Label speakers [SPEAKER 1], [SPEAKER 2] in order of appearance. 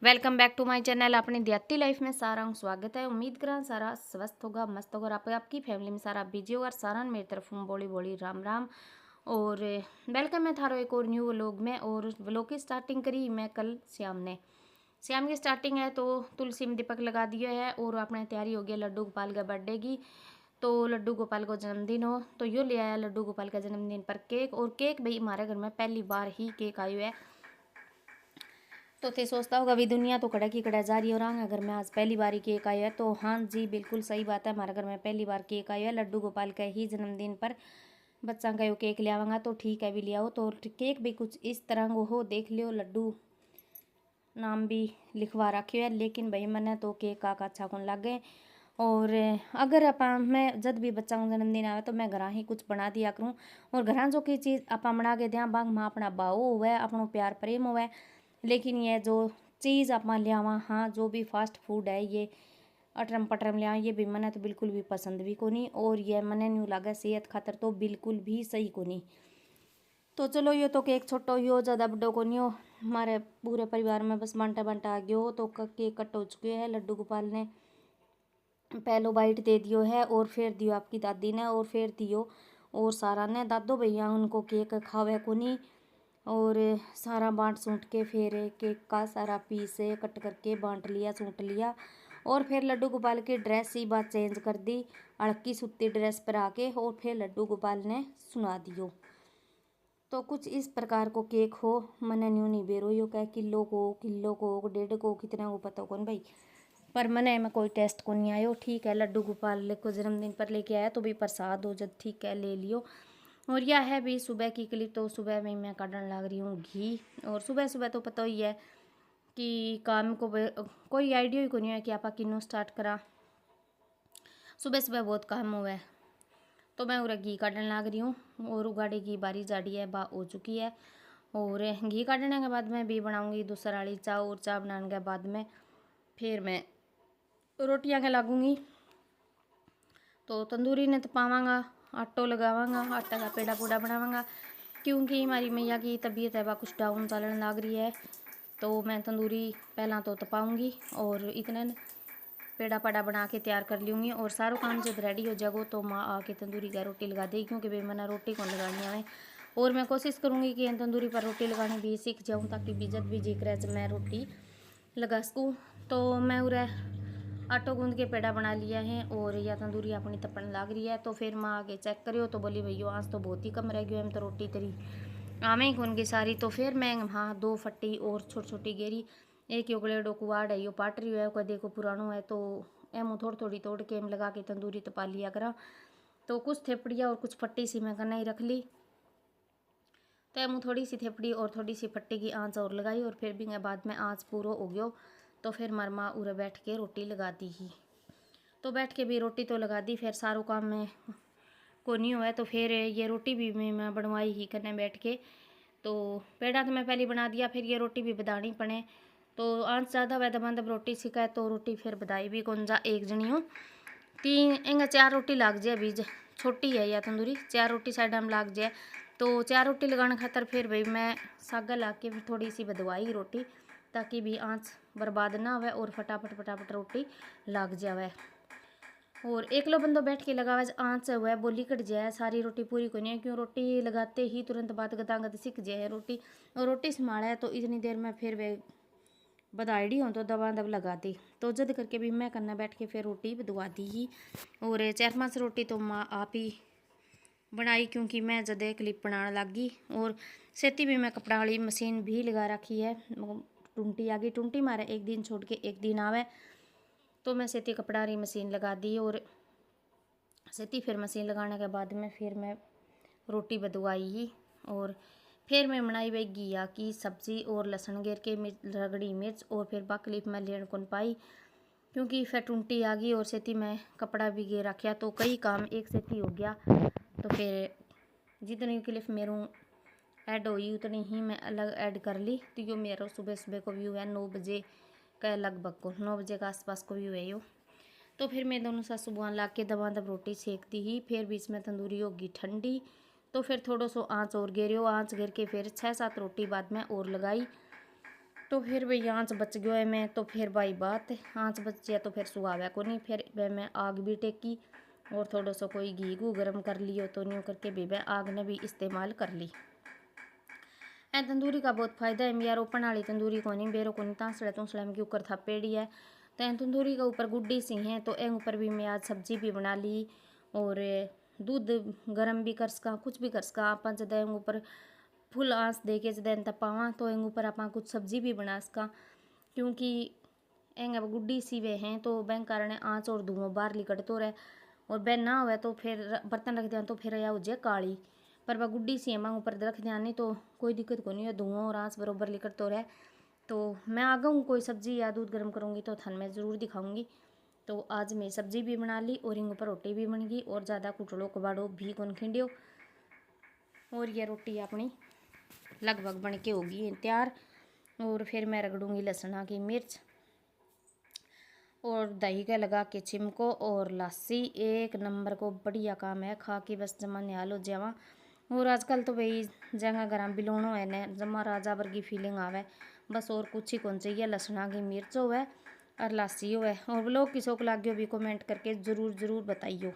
[SPEAKER 1] Welcome back to my channel. अपनी देहाती life में सारा स्वागत है। उम्मीद करा सारा स्वस्थ होगा, मस्त होगा, आपकी फैमिली में सारा बिजी होगा। सारा मेरी तरफ बोली बोली राम राम और वेलकम है थारो एक और न्यू व्लॉग में। और व्लॉग की स्टार्टिंग करी मैं कल शाम की स्टार्टिंग है तो तुलसी में दीपक लगा दिया है और अपने तैयारी हो गया लड्डू गोपाल का बर्थडे की। तो लड्डू गोपाल को जन्मदिन हो तो यो ले आया लड्डू गोपाल का जन्मदिन पर केक। और केक भाई हमारे घर में पहली बार ही केक आयु है। तो थे सोचता होगा अभी दुनिया तो कड़ा की कड़ा जा रही है और आंगा घर में आज पहली बार ही केक आया है। तो हाँ जी बिल्कुल सही बात है, हमारे घर में पहली बार केक आया है लड्डू गोपाल का ही जन्मदिन पर। बच्चा का यो केक ले आवांगा तो ठीक है भी ले आओ। तो केक भी कुछ इस तरह को हो, देख लियो लड्डू नाम भी लिखवा रखे है। लेकिन भाई मैंने तो केक का अच्छा कौन लगे। और अगर आप मैं जब भी बच्चा का जन्मदिन आवे तो मैं घर ही कुछ बना दिया करूँ। और घर जो की चीज़ आप बना के दें बाग माँ अपना भाव होवे, अपनों प्यार प्रेम होवे। लेकिन ये जो चीज़ आप लियावा, हाँ जो भी फास्ट फूड है ये अटरम पटरम लिया, ये भी मैंने तो बिल्कुल भी पसंद भी को नहीं। और ये मैंने न्यू लगा सेहत खातर तो बिल्कुल भी सही को नहीं। तो चलो ये तो केक छोटो हो, ज़्यादा बड़ो को नहीं हो। हमारे पूरे परिवार में बस बांटा बांटा आ गयो हो। तो केक कट हो चुके है। लड्डू गोपाल ने पहलो बाइट दे दियो है और फिर दियो आपकी दादी ने और फिर दियो और सारा ने दादो भैया उनको केक खावे को नहीं। और सारा बांट सूंट के फिर केक का सारा पीस कट करके बांट लिया, सूंट लिया। और फिर लड्डू गोपाल की ड्रेस ही बात चेंज कर दी, अड़की सूती ड्रेस पर आके। और फिर लड्डू गोपाल ने सुना दियो। तो कुछ इस प्रकार को केक हो, मैंने न्यू नहीं बेरो यो कह किलो को 1.5 को कितना को पता कौन भाई। पर मैंने में कोई टेस्ट को नहीं आयो। ठीक है लड्डू गोपाल को जन्मदिन पर लेके आया तो भी प्रसाद हो जब ठीक है ले लियो। और यह है भी सुबह की क्लिप। तो सुबह में मैं काटने लग रही हूँ घी। और सुबह सुबह तो पता ही है कि काम को कोई आइडिया ही को नहीं है कि आप किन्नू स्टार्ट करा। सुबह सुबह बहुत काम हुआ है तो मैं उरा घी काटने लग रही हूँ। और उगाड़ी की बारी जाड़ी है बा हो चुकी है। और घी काटने के बाद मैं भी बनाऊँगी दूसरा वाली चाय। और चाय बनाने के बाद में फिर मैं रोटियां के लागूंगी। तो तंदूरी ने तपावांगा, आटो लगावांगा, आटा का पेड़ा पूड़ा बनावांगा। क्योंकि हमारी मैया की तबीयत है वह कुछ डाउन चलने लग रही है। तो मैं तंदूरी पहला तो तपाऊंगी और इतने पेड़ा पड़ा बना के तैयार कर लूँगी। और सारा काम जब रेडी हो जाएगा तो माँ आके तंदूरी का रोटी लगा देगी। क्योंकि भाई मैंने रोटी कौन लगानी है। और मैं कोशिश करूँगी कि तंदूरी पर रोटी लगानी भी सीख जाऊँ ताकि बीजत भी जी करे जब मैं रोटी लगा सकूँ। तो मैं उरे आटो गूंद के पेड़ा बना लिया है और या तंदूरी अपनी तपन लग रही है। तो फिर माँ आगे चेक करियो तो बोली भैया आज तो बहुत ही कम रह गयो एम तो रोटी तेरी आमे ही कौन गई सारी। तो फिर मैं हाँ 2 फट्टी और छोटी छोटी गेरी एक योगलेडो कुआड़ है यो पाट रही है। कोई देखो पुरानो है तो एम थोड़ी थोड़ी तोड़ के एम लगा के तंदूरी तपा लिया करा। तो कुछ थेपड़िया और कुछ फट्टी सी मैं कना ही रख ली। तो एम थोड़ी सी थेपड़ी और थोड़ी सी फट्टी की आँच और लगाई। और फिर भी बाद में आँच पूरा हो गयो। तो फिर मरमा उरे बैठ के रोटी लगा दी ही। तो बैठ के भी रोटी तो लगा दी। फिर सारो काम में को नहीं हुआ तो फिर ये रोटी भी मैं बनवाई ही करने बैठ के। तो पेड़ा तो मैं पहले बना दिया, फिर ये रोटी भी बदानी पड़े। तो आँच ज़्यादा वह दबा दब रोटी सिखाए तो रोटी फिर बदाई भी कौन जा एक जनी हो 3 एंगा 4 रोटी लाग जाए। बीज छोटी है या तंदूरी 4 रोटी साइड में लाग जाए। तो 4 रोटी लगाने खातर फिर भाई मैं सागा ला के फिर थोड़ी सी बदवाई रोटी ताकि भी आँच बर्बाद ना हो और फटाफट फटाफट रोटी लग जाए। और एक लो बंदो बैठ के लगावे आँच हुआ बोली कट जाए सारी रोटी पूरी को नहीं है। क्यों रोटी लगाते ही तुरंत बाद गदागद सीख जाए रोटी। और रोटी संभाला तो इतनी देर में फिर वे बदायड़ी हो तो दबा दब लगा दी। तो जद करके भी मैं करना बैठ के फिर रोटी बदवा दी ही। और 4-5 रोटी तो माँ आप ही बनाई क्योंकि मैं जद क्लिप बनाने लगी। और सेती भी मैं कपड़ा वाली मशीन भी लगा रखी है। टूंटी आ गई, टूंटी मारे एक दिन छोड़ के एक दिन आवे तो मैं सेती कपड़ा वाली मशीन लगा दी। और सेती फिर मशीन लगाने के बाद में फिर मैं रोटी बदवाई ही। और फिर मैं बनाई वही घिया की सब्ज़ी और लहसुन गिर के रगड़ी मिर्च। और फिर बाकलीफ में लेन कौन पाई क्योंकि फिर टूंटी आ गई और सेती में कपड़ा भी गे रखा तो कई काम एक सेती हो गया। तो फिर जितनी क्लिप मेरू ऐड हुई उतनी ही मैं अलग ऐड कर ली। तो यो मेरा सुबह सुबह को व्यू है 9 बजे का लगभग को 9 बजे के आसपास को व्यू है यो। तो फिर मैं दोनों सासू बुआ ला के दबा दब रोटी सेक दी ही। फिर बीच में तंदूरी होगी ठंडी तो फिर थोड़ा सो आँच और गिरो, आँच गिर के फिर 6-7 रोटी बाद में और लगाई। तो फिर भाई आँच बच गयो है मैं, तो फिर भाई बात आँच बच गया तो फिर सुहावे को नहीं। फिर वह मैं आग भी टेकी और थोड़ा सा कोई घी घू गर्म कर लियो, तो न्यू करके भी मैं आग ने भी इस्तेमाल कर ली। ए तंदूरी का बहुत फायदा है यार। ओपन वाली तंदूरी को नहीं, बेरो को नहीं, तांसड़े तूसड़े में क्यों कर थपेड़ी है। तो इन तंदूरी के ऊपर गुड्डी सी हैं, तो इन ऊपर भी मैं आज सब्जी भी बना ली और दूध गर्म भी कर सका, कुछ भी कर सका आप जब इन ऊपर फुल आँच दे के जब तपावा, तो इन ऊपर आप कुछ सब्जी भी बना सका। क्योंकि एंग अब गुड्डी सी वे हैं, तो बैंक कारण आँच और धुआं बाहर लिकटतो रहे, और बैन ना हुए तो फिर बर्तन रख दिया तो फिर या हो जाए काली। पर वह गुड्डी सी है ऊपर रख दिया नहीं तो कोई दिक्कत को नहीं है, धुआं और आँच बरोबर लिकटतो रहे। तो मैं आ गऊँ कोई सब्जी या दूध गर्म करूँगी तो थान मैं ज़रूर दिखाऊँगी। तो आज मैं सब्जी भी बना ली और इन ऊपर रोटी भी बन गई, और ज़्यादा कुटड़ो कबाड़ो भी कौन खिंडियो। और ये रोटी अपनी लगभग बन के होगी तैयार। और फिर मैं रगड़ूंगी लहसुन की मिर्च और दही का लगा के छिमको और लस्सी, एक नंबर को बढ़िया काम है। खा के बस जमा निहाल हो जावा। और आजकल तो भाई जगह घर बिलोनो है न, जमा राजा वर्गी फीलिंग आवे। बस और कुछ ही कौन चाहिए, लहसुन की मिर्च होवे और लस्सी होवे। और ब्लॉग किसो को लागियो भी कमेंट करके ज़रूर बताइयो।